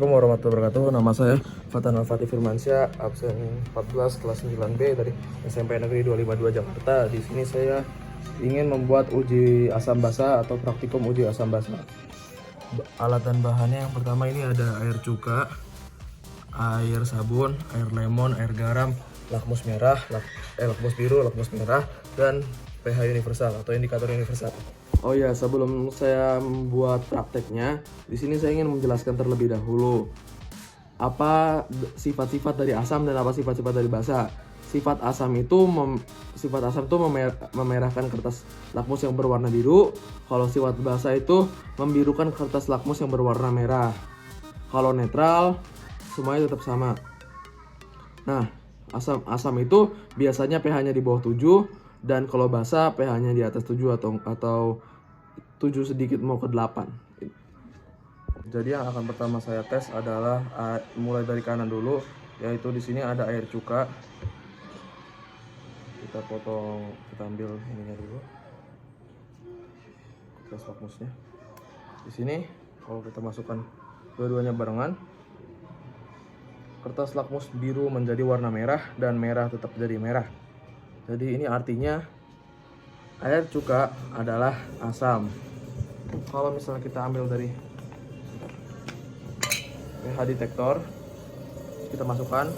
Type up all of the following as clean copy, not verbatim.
Assalamualaikum warahmatullahi wabarakatuh. Nama saya Fatan Al-Fatih Firmansyah, absen 14 kelas 9B dari SMP Negeri 252 Jakarta. Di sini saya ingin membuat uji asam basa atau praktikum uji asam basa. Alat dan bahannya yang pertama ini ada air cuka, air sabun, air lemon, air garam, lakmus merah, lakmus biru, lakmus merah, dan pH universal atau indikator universal. Oh ya, sebelum saya membuat prakteknya, di sini saya ingin menjelaskan terlebih dahulu apa sifat-sifat dari asam dan apa sifat-sifat dari basa. Sifat asam itu memerahkan kertas lakmus yang berwarna biru. Kalau sifat basa itu membirukan kertas lakmus yang berwarna merah. Kalau netral, semuanya tetap sama. Nah, asam itu biasanya pH-nya di bawah 7, dan kalau basa pH-nya di atas 7 atau 7 sedikit mau ke 8. Jadi yang akan pertama saya tes adalah mulai dari kanan dulu, yaitu di sini ada air cuka. Kita potong, kita ambil ininya dulu, kertas lakmusnya. Di sini kalau kita masukkan dua-duanya barengan, kertas lakmus biru menjadi warna merah dan merah tetap jadi merah. Jadi ini artinya air cuka adalah asam. Kalau misalnya kita ambil dari pH detektor, kita masukkan,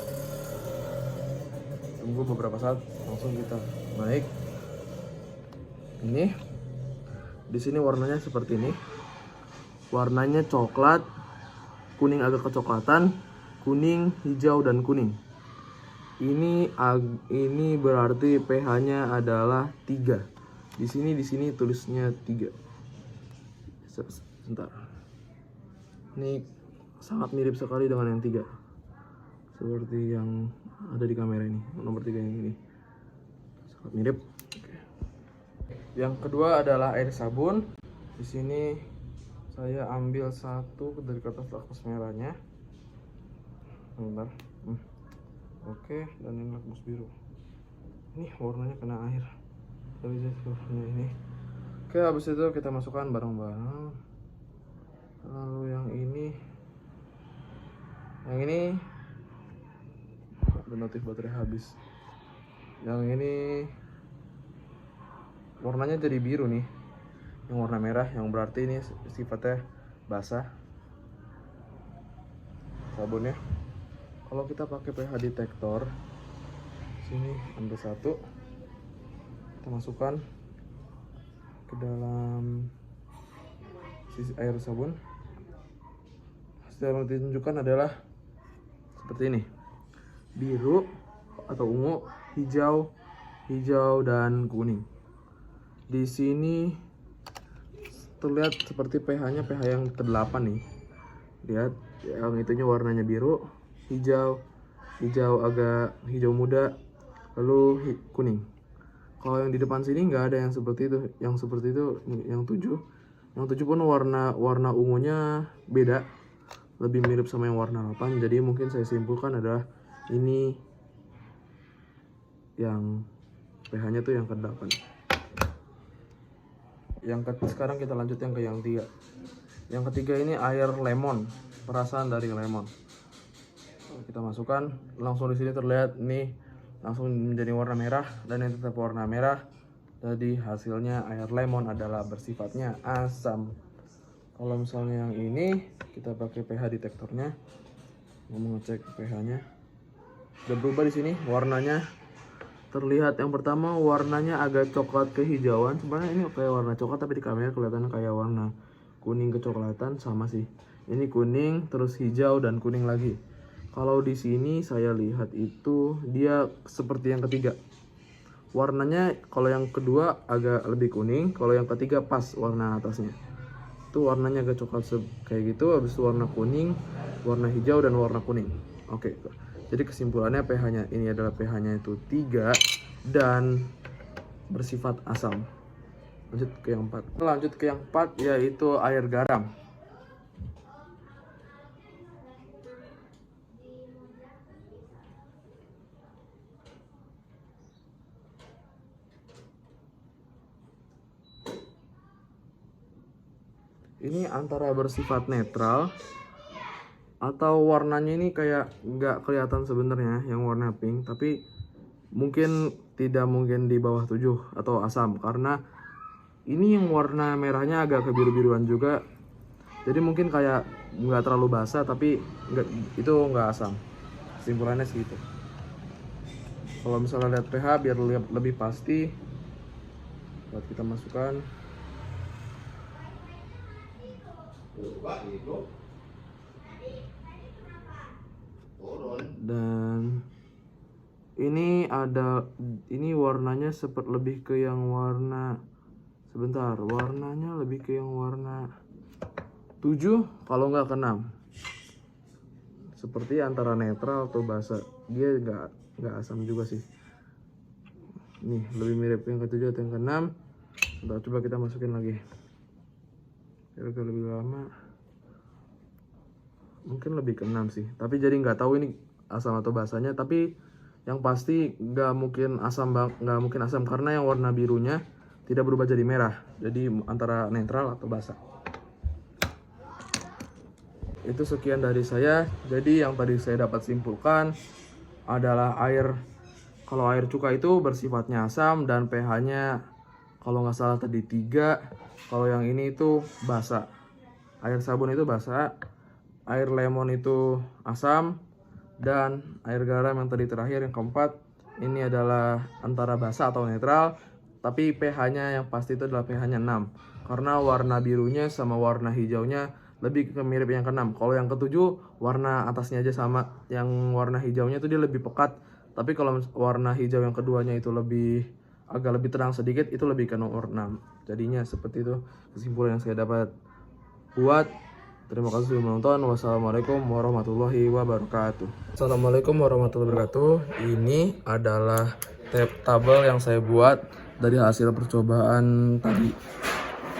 tunggu beberapa saat, langsung kita naik. Ini di sini warnanya seperti ini. Warnanya coklat, kuning agak kecoklatan, kuning, hijau, dan kuning. Ini berarti pH-nya adalah 3. Di sini tulisnya 3. Sebentar. Ini sangat mirip sekali dengan yang 3. Seperti yang ada di kamera ini. Nomor 3 yang ini. Sangat mirip. Oke. Yang kedua adalah air sabun. Di sini saya ambil satu dari kertas lakmus merahnya. Bentar. Oke, dan ini lakmus biru. Ini warnanya kena air. Tapi warnanya ini. Oke, habis itu kita masukkan bareng-bareng. Lalu yang ini ada notif baterai habis. Yang ini warnanya jadi biru nih. Yang warna merah, yang berarti ini sifatnya basah sabunnya. Kalau kita pakai pH detektor, sini ambil satu, kita masukkan ke dalam sisi air sabun. Hasil yang ditunjukkan adalah seperti ini: biru atau ungu, hijau, dan kuning. Di sini terlihat seperti pH-nya pH yang ke-8 nih. Lihat, yang itunya warnanya biru, hijau agak hijau muda, lalu kuning. Kalau yang di depan sini nggak ada yang seperti itu. Yang seperti itu yang 7. Yang 7 pun warna ungunya beda, lebih mirip sama yang warna 8. Jadi mungkin saya simpulkan adalah ini yang pH-nya tuh yang ke-8. Sekarang kita lanjut yang ke yang 3. Yang ketiga ini air lemon, perasan dari lemon. Kita masukkan, langsung di sini terlihat nih langsung menjadi warna merah, dan yang tetap warna merah. Jadi hasilnya air lemon adalah bersifatnya asam. Kalau misalnya yang ini kita pakai pH detektornya, mau mengecek pH-nya, udah berubah. Di sini warnanya terlihat, yang pertama warnanya agak coklat kehijauan. Sebenarnya ini kayak warna coklat, tapi di kamera kelihatannya kayak warna kuning kecoklatan. Sama sih, ini kuning, terus hijau, dan kuning lagi. Kalau di sini saya lihat itu dia seperti yang ketiga. Warnanya kalau yang kedua agak lebih kuning, kalau yang ketiga pas warna atasnya. Itu warnanya agak coklat kayak gitu, habis itu warna kuning, warna hijau, dan warna kuning. Oke. Jadi kesimpulannya pH-nya ini adalah pH-nya itu 3 dan bersifat asam. Lanjut ke yang 4 yaitu air garam. Ini antara bersifat netral atau warnanya ini kayak nggak kelihatan sebenarnya yang warna pink, tapi mungkin tidak mungkin di bawah 7 atau asam, karena ini yang warna merahnya agak kebiru-biruan juga, jadi mungkin kayak nggak terlalu basah tapi itu nggak asam. Kesimpulannya segitu. Kalau misalnya lihat pH biar lebih pasti, buat kita masukkan. Dan ini warnanya seperti lebih ke yang warna, sebentar, warnanya lebih ke yang warna 7 kalau nggak ke 6, seperti antara netral atau basah. Dia nggak asam juga sih. Nih lebih mirip yang ke 7 atau yang ke 6. Udah, coba kita masukin lagi biar agak lebih lama. Mungkin lebih ke 6 sih, tapi jadi nggak tahu ini asam atau basahnya. Tapi yang pasti nggak mungkin asam karena yang warna birunya tidak berubah jadi merah, jadi antara netral atau basah. Itu sekian dari saya. Jadi yang tadi saya dapat simpulkan adalah kalau air cuka itu bersifatnya asam dan pH-nya kalau nggak salah tadi 3. Kalau yang ini itu basah. Air sabun itu basah, air lemon itu asam, dan air garam yang tadi terakhir yang keempat ini adalah antara basah atau netral, tapi pH-nya yang pasti itu adalah pH-nya 6, karena warna birunya sama warna hijaunya lebih mirip yang ke-6. Kalau yang ke-7 warna atasnya aja sama, yang warna hijaunya itu dia lebih pekat, tapi kalau warna hijau yang keduanya itu agak lebih terang sedikit, itu lebih ke nomor 6. Jadinya seperti itu kesimpulan yang saya dapat buat. Terima kasih sudah menonton. Wassalamualaikum warahmatullahi wabarakatuh. Assalamualaikum warahmatullahi wabarakatuh. Ini adalah tabel yang saya buat dari hasil percobaan tadi.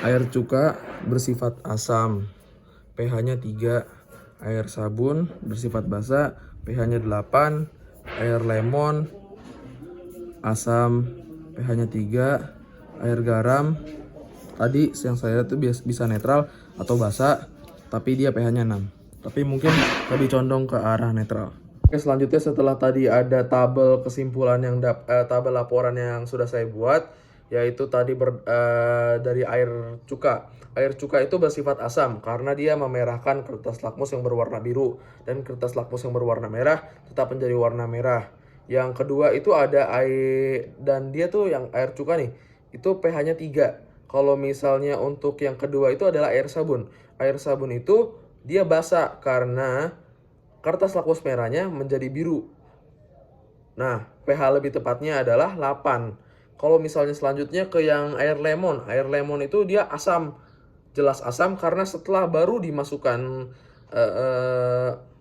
Air cuka bersifat asam, pH-nya 3. Air sabun bersifat basah, pH-nya 8. Air lemon asam, pH-nya 3. Air garam tadi yang saya lihat itu bisa netral atau basah, tapi dia pH-nya 6. Tapi mungkin lebih condong ke arah netral. Oke, selanjutnya setelah tadi ada tabel kesimpulan tabel laporan yang sudah saya buat, yaitu tadi dari air cuka. Air cuka itu bersifat asam karena dia memerahkan kertas lakmus yang berwarna biru, dan kertas lakmus yang berwarna merah tetap menjadi warna merah. Yang kedua itu ada air, dan dia tuh yang air cuka nih, itu pH-nya 3. Kalau misalnya untuk yang kedua itu adalah air sabun. Air sabun itu dia basah karena kertas lakmus merahnya menjadi biru. Nah, pH lebih tepatnya adalah 8. Kalau misalnya selanjutnya ke yang air lemon. Air lemon itu dia asam. Jelas asam karena setelah baru dimasukkan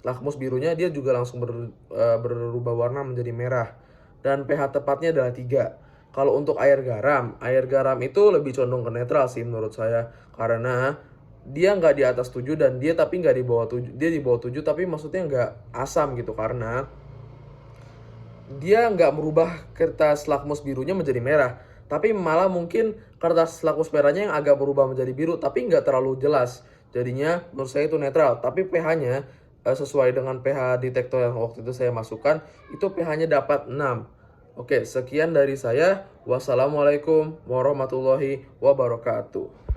lakmus birunya, dia juga langsung berubah warna menjadi merah. Dan pH tepatnya adalah 3. Kalau untuk air garam itu lebih condong ke netral sih menurut saya. Karena dia nggak di atas 7 dan dia tapi nggak di bawah 7. Dia di bawah 7 tapi maksudnya nggak asam gitu, karena dia nggak merubah kertas lakmus birunya menjadi merah. Tapi malah mungkin kertas lakmus merahnya yang agak berubah menjadi biru, tapi nggak terlalu jelas. Jadinya menurut saya itu netral. Tapi pH-nya sesuai dengan pH detektor yang waktu itu saya masukkan, itu pH-nya dapat 6. Oke, sekian dari saya. Wassalamualaikum warahmatullahi wabarakatuh.